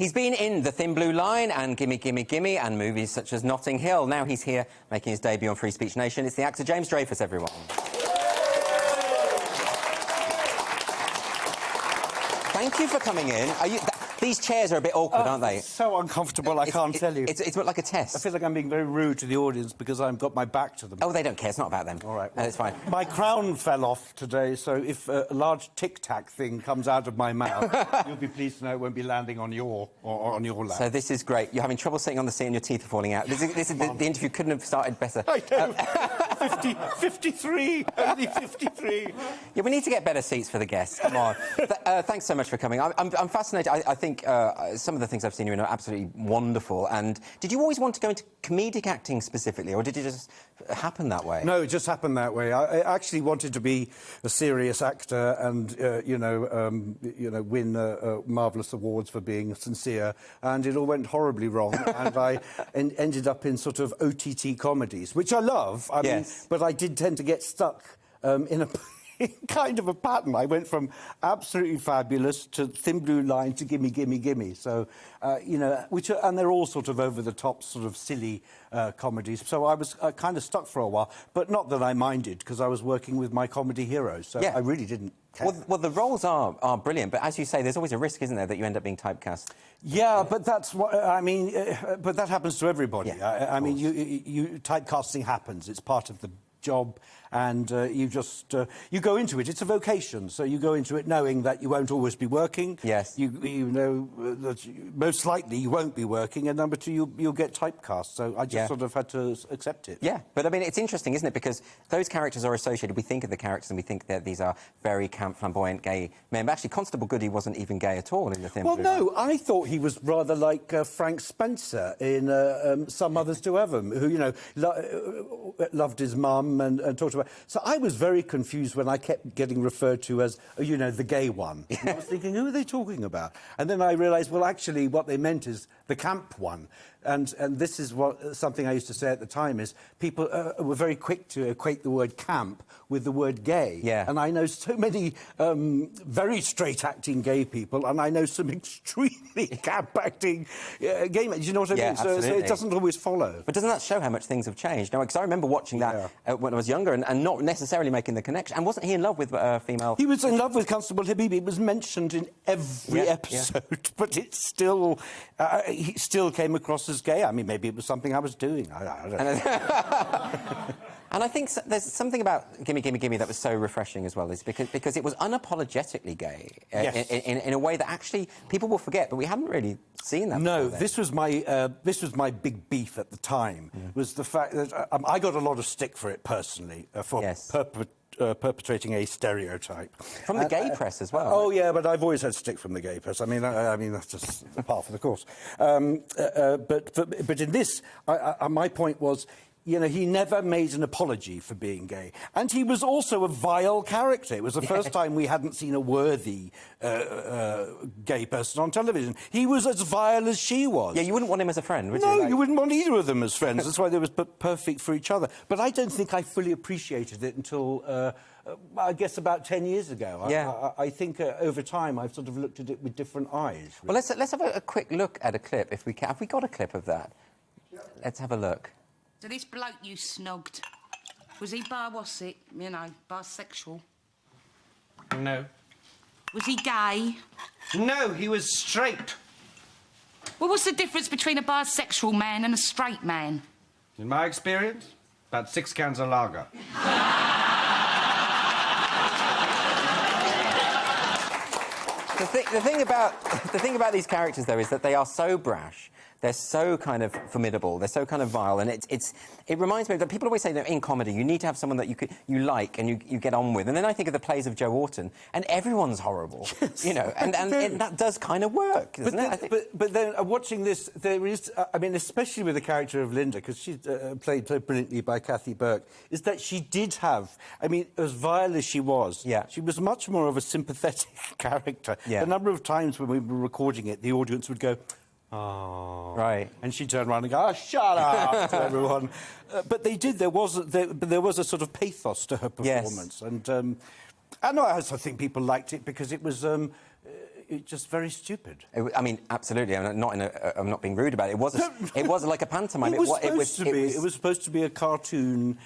He's been in The Thin Blue Line and Gimme, Gimme, Gimme and movies such as Notting Hill. Now he's here making his debut on Free Speech Nation. It's the actor James Drewyfus, everyone. Thank you for coming in. These chairs are a bit awkward, aren't they? So uncomfortable, I can't tell you. It's like a test. I feel like I'm being very rude to the audience because I've got my back to them. Oh, they don't care. It's not about them. All right. Well, it's fine. My crown fell off today, so if a large tic-tac thing comes out of my mouth, you'll be pleased to know it won't be landing on your lap. So this is great. You're having trouble sitting on the seat and your teeth are falling out. This is the interview couldn't have started better. I know. 53. Only 53. Yeah, we need to get better seats for the guests. Come on. Thanks so much for coming. I'm fascinated. I think some of the things I've seen you in are absolutely wonderful. And did you always want to go into comedic acting specifically, or did it just happen that way? No, it just happened that way. I actually wanted to be a serious actor and, win marvellous awards for being sincere. And it all went horribly wrong. And I ended up in sort of OTT comedies, which I love. I mean, but I did tend to get stuck in a kind of a pattern. I went from absolutely fabulous to Thin Blue Line to Gimme, Gimme, Gimme. So, and they're all sort of over-the-top, sort of silly comedies. So I was kind of stuck for a while, but not that I minded, because I was working with my comedy heroes, so I really didn't care. Well, the roles are brilliant, but as you say, there's always a risk, isn't there, that you end up being typecast? Yeah, but that's what I mean. But that happens to everybody. Yeah, I mean, typecasting happens. It's part of the job, and you go into it. It's a vocation, so you go into it knowing that you won't always be working. Yes. You know that most likely you won't be working, and number two, you'll get typecast. So I just sort of had to accept it. Yeah, but I mean, it's interesting, isn't it? Because those characters are associated. We think of the characters and we think that these are very camp, flamboyant, gay men. But actually, Constable Goody wasn't even gay at all in The Thin Blue Line. Well, no, I thought he was rather like Frank Spencer in Some Others to Heaven, who, loved his mum and talked about... So I was very confused when I kept getting referred to as, the gay one. And I was thinking, who are they talking about? And then I realised, well, actually, what they meant is the camp one. And this is something I used to say at the time, is people were very quick to equate the word camp with the word gay. Yeah. And I know so many very straight-acting gay people, and I know some extremely camp-acting gay men. Do you know what I mean? So it doesn't always follow. But doesn't that show how much things have changed? Because I remember watching that when I was younger and not necessarily making the connection. And wasn't he in love with a female... He was in love with Constable Habibi. It was mentioned in every episode, but it still... he still came across as gay. I mean, maybe it was something I was doing. I don't know. And I think there's something about Gimme, Gimme, Gimme that was so refreshing as well, is because it was unapologetically gay in a way that actually people will forget, but we hadn't really seen that. No, this was my big beef at the time, was the fact that I got a lot of stick for it personally, for perpetrating a stereotype. From the gay press as well. Oh, yeah, but I've always had stick from the gay press. I mean, that's just part of the course. But in this, my point was, he never made an apology for being gay. And he was also a vile character. It was the first time we hadn't seen a worthy gay person on television. He was as vile as she was. Yeah, you wouldn't want him as a friend, would you? No, you wouldn't want either of them as friends. That's why they were perfect for each other. But I don't think I fully appreciated it until... I guess about 10 years ago. Yeah. I think over time I've sort of looked at it with different eyes. Really. Well, let's have a quick look at a clip, if we can. Have we got a clip of that? Yeah. Let's have a look. So this bloke you snogged, was he bisexual? No. Was he gay? No, he was straight. Well, what's the difference between a bisexual man and a straight man? In my experience, about 6 cans of lager. The thing about these characters, though, is that they are so brash. They're so kind of formidable. They're so kind of vile, and it reminds me that people always say that in comedy you need to have someone that you like and you get on with. And then I think of the plays of Joe Orton, and everyone's horrible, and that does kind of work, doesn't it? But then watching this, there is, I mean, especially with the character of Linda, because she's played so brilliantly by Kathy Burke, is that she did have, I mean, as vile as she was, she was much more of a sympathetic character. The number of times when we were recording it, the audience would go, oh. Right. And she'd turn around and go, oh, shut up, to everyone. But they did. There was a sort of pathos to her performance. And I also think people liked it because it was... it's just very stupid. I mean, absolutely. I'm not being rude about it. It was like a pantomime. It was supposed to be a cartoon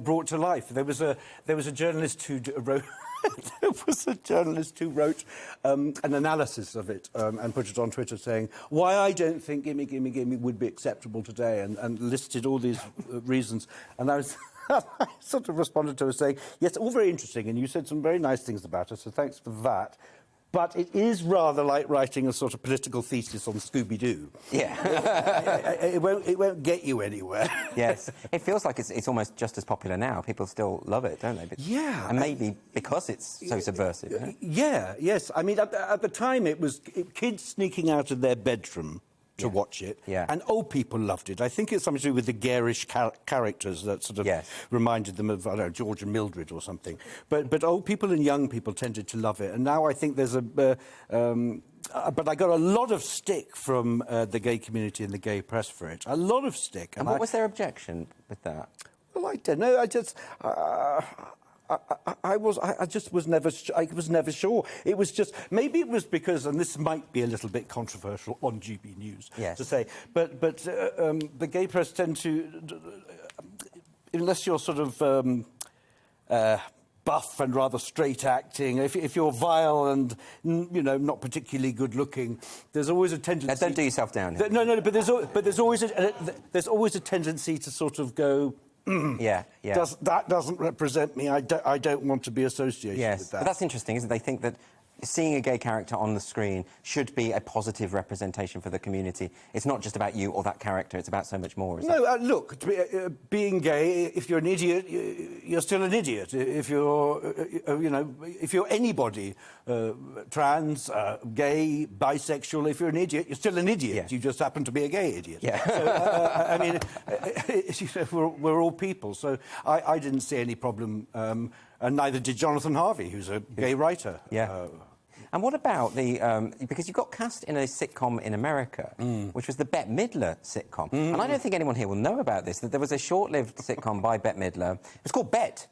brought to life. There was a journalist who wrote. There was a journalist who wrote an analysis of it and put it on Twitter saying why I don't think Gimme, Gimme, Gimme would be acceptable today and listed all these reasons. And I was... I sort of responded to her saying, yes, all very interesting, and you said some very nice things about us, so thanks for that. But it is rather like writing a sort of political thesis on Scooby-Doo. Yeah. It won't get you anywhere. Yes. It feels like it's almost just as popular now. People still love it, don't they? But, yeah. And maybe because it's so subversive. Isn't it? Yeah, yes. I mean, at the time, it was kids sneaking out of their bedroom to watch it, and old people loved it. I think it's something to do with the garish characters that sort of reminded them of, I don't know, George and Mildred or something. But old people and young people tended to love it. And now I think there's but I got a lot of stick from the gay community and the gay press for it. A lot of stick. And what was their objection with that? Well, I don't know. I just... I was never sure. It was just maybe it was because, and this might be a little bit controversial on GB News to say, but the gay press tend to, unless you're sort of buff and rather straight acting, if you're vile and not particularly good looking, there's always a tendency. Now, don't do yourself down here. No, but there's always a tendency to sort of go. That doesn't represent me. I don't want to be associated with that. But that's interesting, isn't it? They think that seeing a gay character on the screen should be a positive representation for the community. It's not just about you or that character, it's about so much more. Look, being gay, if you're an idiot, you're still an idiot. If you're, if you're anybody, trans, gay, bisexual, if you're an idiot, you're still an idiot. Yeah. You just happen to be a gay idiot. Yeah. So, I mean, we're all people, so I didn't see any problem, and neither did Jonathan Harvey, who's a gay writer. Yeah. And what about the... because you got cast in a sitcom in America, which was the Bette Midler sitcom. And I don't think anyone here will know about this, that there was a short-lived sitcom by Bette Midler. It was called Bet.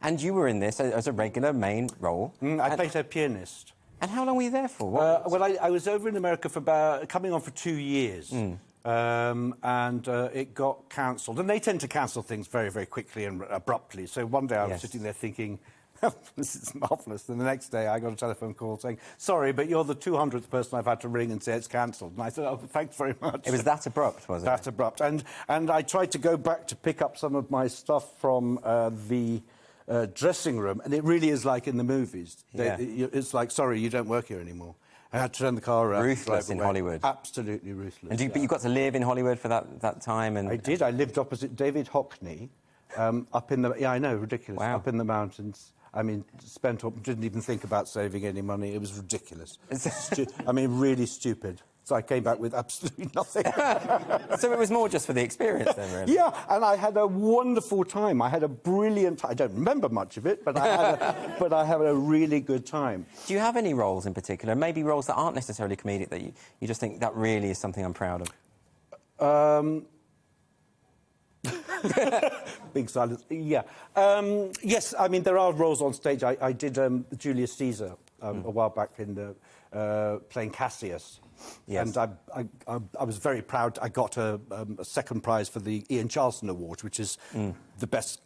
And you were in this as a regular main role. I played her pianist. And how long were you there for? Well, I was over in America for coming on for 2 years. And it got cancelled. And they tend to cancel things very, very quickly and abruptly. So one day I was sitting there thinking... this is marvellous. And the next day I got a telephone call saying, sorry, but you're the 200th person I've had to ring and say it's cancelled. And I said, oh, thanks very much. It was that abrupt, was it? That abrupt. And I tried to go back to pick up some of my stuff from the dressing room, and it really is like in the movies. It's like, sorry, you don't work here anymore. I had to turn the car around. Ruthless in Hollywood. Absolutely ruthless. And but you got to live in Hollywood for that time? And I did. I lived opposite David Hockney, up in the... Yeah, I know, ridiculous. Wow. Up in the mountains. I mean, didn't even think about saving any money. It was ridiculous. I mean, really stupid. So I came back with absolutely nothing. So it was more just for the experience then, really? Yeah, and I had a wonderful time. I had a brilliant time. I don't remember much of it, but I had a really good time. Do you have any roles in particular, maybe roles that aren't necessarily comedic, that you just think that really is something I'm proud of? Big silence. Yeah. Yes, I mean, there are roles on stage. I did Julius Caesar a while back in playing Cassius. Yes. And I was very proud. I got a second prize for the Ian Charleston Award, which is the best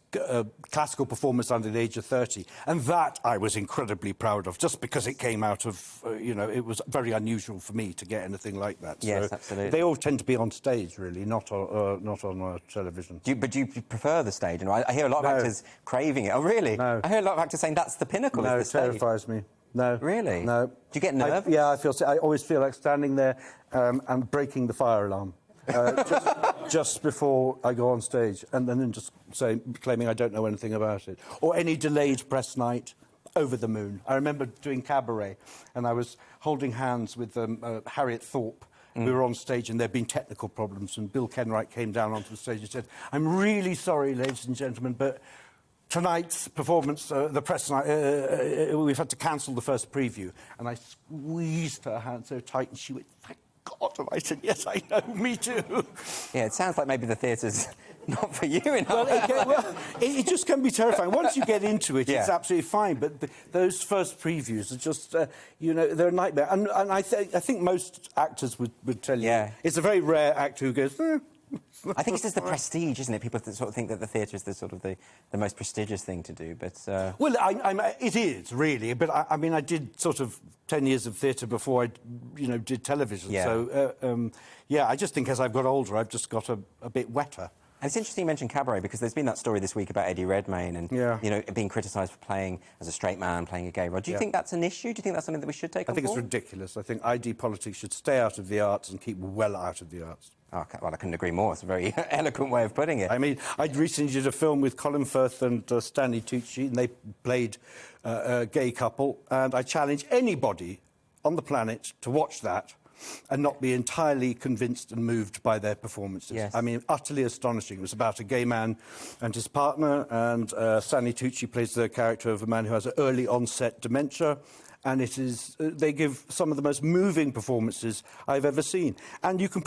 classical performance under the age of 30. And that I was incredibly proud of, just because it came out of, it was very unusual for me to get anything like that. Yes, so absolutely. They all tend to be on stage, really, not on television. But do you prefer the stage? And I hear a lot of actors craving it. Oh, really? No. I hear a lot of actors saying that's the pinnacle. No, is the it terrifies me. No. Really? No. Do you get nervous? I always feel like standing there and breaking the fire alarm just before I go on stage, and then just claiming I don't know anything about it. Or any delayed press night, over the moon. I remember doing Cabaret, and I was holding hands with Harriet Thorpe. We were on stage and there'd been technical problems, and Bill Kenwright came down onto the stage and said, I'm really sorry, ladies and gentlemen, but tonight's performance, the press night, we've had to cancel the first preview. And I squeezed her hand so tight, and she went, thank God not? And I said, yes, I know, me too. Yeah, it sounds like maybe the theatre's not for you in Well, it just can be terrifying. Once you get into it, it's absolutely fine. But those first previews are just, they're a nightmare. And I think most actors would tell you. It's a very rare actor who goes, I think it's just the prestige, isn't it? People sort of think that the theatre is the most prestigious thing to do, but... Well, it is, really. But, I did sort of 10 years of theatre before I, did television. Yeah. So, I just think as I've got older, I've just got a bit wetter. And it's interesting you mentioned cabaret, because there's been that story this week about Eddie Redmayne and, being criticised for playing as a straight man, playing a gay role. Do you think that's an issue? Do you think that's something that we should take on board? I think it's ridiculous. I think ID politics should stay out of the arts and keep well out of the arts. Oh, well, I couldn't agree more. It's a very eloquent way of putting it. I recently did a film with Colin Firth and Stanley Tucci, and they played a gay couple, and I challenge anybody on the planet to watch that and not be entirely convinced and moved by their performances. Yes. Utterly astonishing. It was about a gay man and his partner, and Stanley Tucci plays the character of a man who has early onset dementia. And it is, they give some of the most moving performances I've ever seen. And you can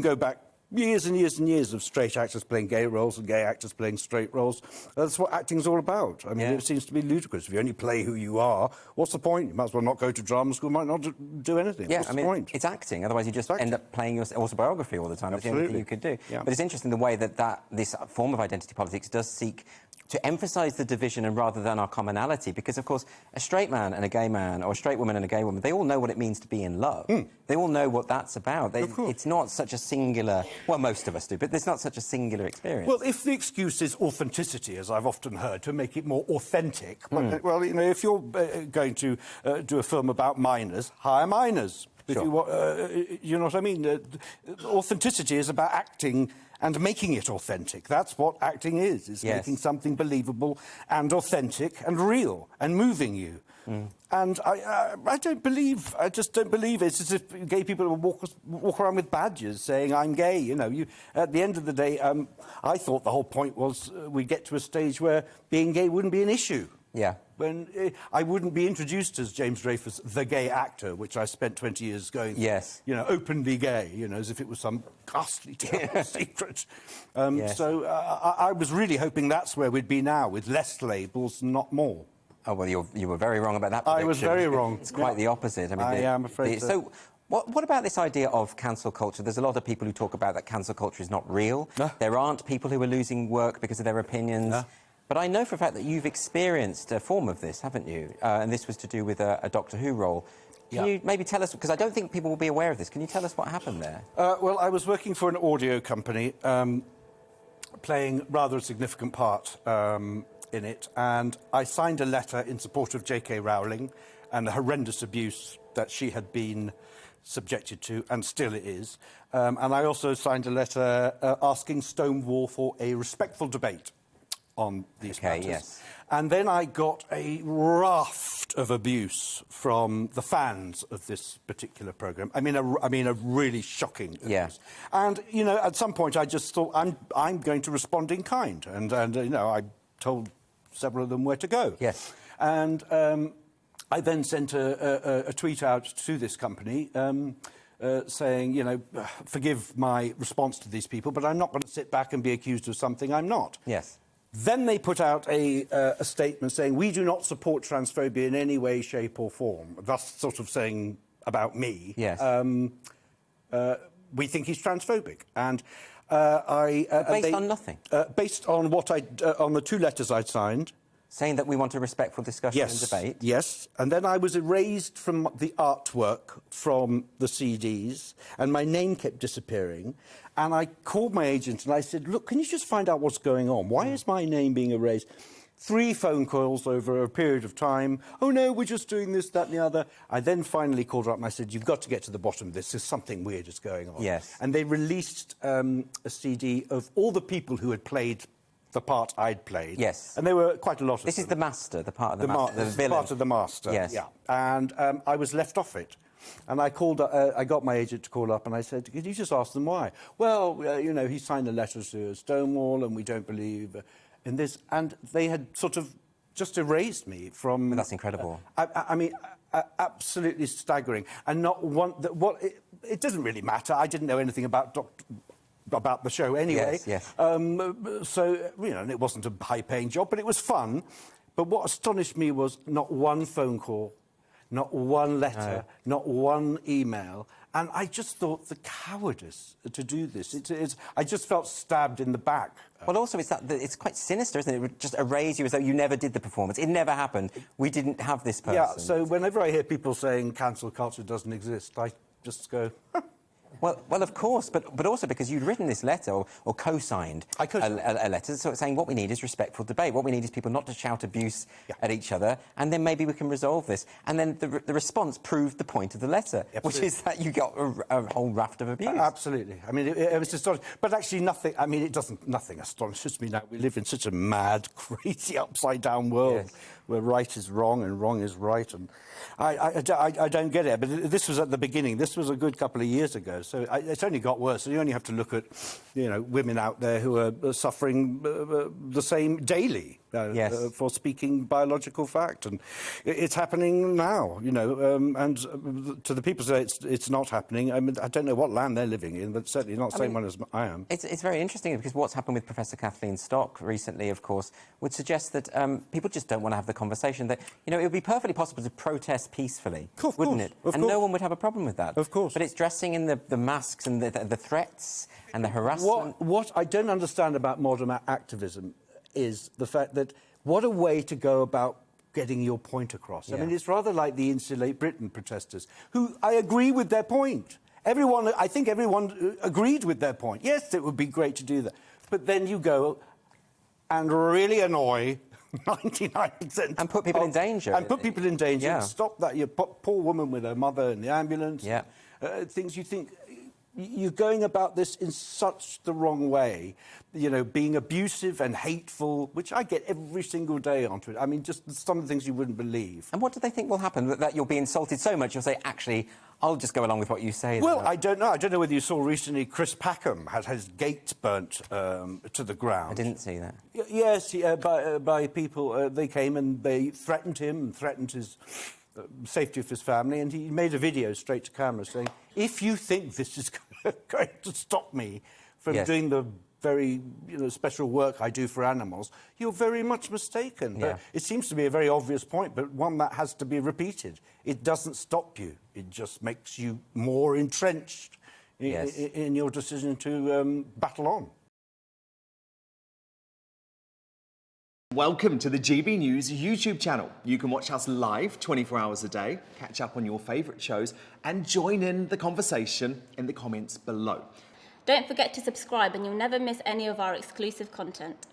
go back years and years and years of straight actors playing gay roles and gay actors playing straight roles. That's what acting's all about. It seems to be ludicrous. If you only play who you are, what's the point? You might as well not go to drama school, might not do anything. Yeah, what's the point? It's acting. Otherwise, you just end up playing your autobiography all the time. That's the only thing you could do. Yeah. But it's interesting the way that this form of identity politics does seek to emphasise the division and rather than our commonality, because, of course, a straight man and a gay man, or a straight woman and a gay woman, they all know what it means to be in love. They all know what that's about. It's not such a singular... Well, most of us do, but it's not such a singular experience. Well, if the excuse is authenticity, as I've often heard, to make it more authentic, well, if you're going to do a film about minors, hire minors. Sure. You know what I mean? Authenticity is about acting and making it authentic. That's what acting is making something believable and authentic and real and moving you. And I just don't believe it's as if gay people will walk around with badges saying, I'm gay. At the end of the day, I thought the whole point was we'd get to a stage where being gay wouldn't be an issue. Yeah. When I wouldn't be introduced as James Drewyfus, the gay actor, which I spent 20 years going, openly gay, as if it was some ghastly, terrible secret. So I was really hoping that's where we'd be now, with less labels, not more. Oh, well, you were very wrong about that prediction. I was very wrong. It's quite the opposite. I am afraid so. So, what about this idea of cancel culture? There's a lot of people who talk about that cancel culture is not real. There aren't people who are losing work because of their opinions. But I know for a fact that you've experienced a form of this, haven't you? And this was to do with a Doctor Who role. Can you maybe tell us, because I don't think people will be aware of this, can you tell us what happened there? Well, I was working for an audio company, playing rather a significant part in it, and I signed a letter in support of J.K. Rowling and the horrendous abuse that she had been subjected to, and still is. And I also signed a letter asking Stonewall for a respectful debate on these matters. Yes. And then I got a raft of abuse from the fans of this particular programme. I mean, a really shocking abuse. And, at some point I just thought, I'm going to respond in kind. And I told several of them where to go. Yes. And I then sent a tweet out to this company saying, forgive my response to these people, but I'm not going to sit back and be accused of something I'm not. Yes. Then they put out a statement saying, we do not support transphobia in any way, shape or form. Thus sort of saying about me. Yes. We think he's transphobic. And based on nothing? Based on on the 2 letters I'd signed. Saying that we want a respectful discussion and debate? Yes, and then I was erased from the artwork from the CDs, and my name kept disappearing. And I called my agent and I said, look, can you just find out what's going on? Why is my name being erased? 3 phone calls over a period of time. Oh, no, we're just doing this, that and the other. I then finally called her up and I said, you've got to get to the bottom of this. There's something weird is going on. Yes. And they released a CD of all the people who had played the part I'd played. Yes. And there were quite a lot of This them. is the master, the part of the master, the villain. Part of the master, yes. Yeah. And I was left off it. And I got my agent to call up and I said, could you just ask them why? Well, he signed a letter to Stonewall and we don't believe in this. And they had sort of just erased me from... But that's incredible. I mean, absolutely staggering. And not one... it doesn't really matter. I didn't know anything about the show anyway. Yes. So, you know, and it wasn't a high-paying job, but it was fun. But what astonished me was not one phone call, not one letter, not one email. And I just thought the cowardice to do this. I just felt stabbed in the back. Well, also, it's quite sinister, isn't it? It would just erase you as though you never did the performance. It never happened. We didn't have this person. Yeah, so whenever I hear people saying cancel culture doesn't exist, I just go... Well, of course, but also because you'd written this letter or co-signed a letter sort of saying what we need is respectful debate. What we need is people not to shout abuse at each other, and then maybe we can resolve this. And then the response proved the point of the letter, which is that you got a whole raft of abuse. Absolutely. I mean, it was astonishing. But actually nothing, I mean, nothing astonishes me now. We live in such a mad, crazy, upside-down world where right is wrong and wrong is right. And I don't get it. But this was at the beginning. This was a good couple of years ago. So it's only got worse. So you only have to look at, you know, women out there who are suffering the same daily for speaking biological fact. And it's happening now, you know. And to the people who say it's not happening, I mean, I don't know what land they're living in, but certainly not the same one as I am. It's very interesting because what's happened with Professor Kathleen Stock recently, of course, would suggest that people just don't want to have the conversation. That, you know, it would be perfectly possible to protest peacefully, wouldn't it? And no one would have a problem with that. Of course. But it's dressing in the masks and the threats and the harassment. What I don't understand about modern activism is the fact that what a way to go about getting your point across. I mean, it's rather like the Insulate Britain protesters, who I agree with their point. I think everyone agreed with their point. Yes, it would be great to do that. But then you go and really annoy 99%. And put people in danger. And put people in danger. Yeah. Stop that. You poor woman with her mother in the ambulance. Yeah. Things you think... You're going about this in such the wrong way, you know, being abusive and hateful, which I get every single day onto it. I mean, just some of the things you wouldn't believe. And what do they think will happen? That you'll be insulted so much, you'll say, actually, I'll just go along with what you say. Well, I don't know. I don't know whether you saw recently Chris Packham had his gate burnt to the ground. I didn't see that. Yes, by people. They came and they threatened him and threatened his... safety of his family, and he made a video straight to camera saying, if you think this is going to stop me from doing the very special work I do for animals, you're very much mistaken. But it seems to be a very obvious point, but one that has to be repeated. It doesn't stop you. It just makes you more entrenched in your decision to battle on. Welcome to the GB News YouTube channel. You can watch us live 24 hours a day, catch up on your favourite shows and join in the conversation in the comments below. Don't forget to subscribe and you'll never miss any of our exclusive content.